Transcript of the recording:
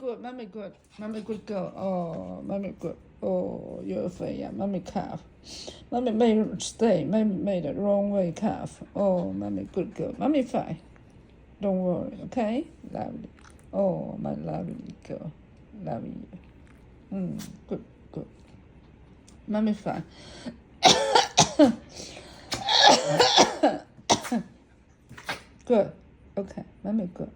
good, mommy good, mommy good girl. Oh, mommy good. Oh, you're afraid, yeah, mommy calf. Mommy made a mistake, mommy made the wrong way calf. Oh, mommy good girl, mommy fine. Don't worry, okay? Lovely. Oh, my lovely girl, love you. Good, good. Mommy fine. Good. Okay, mommy good.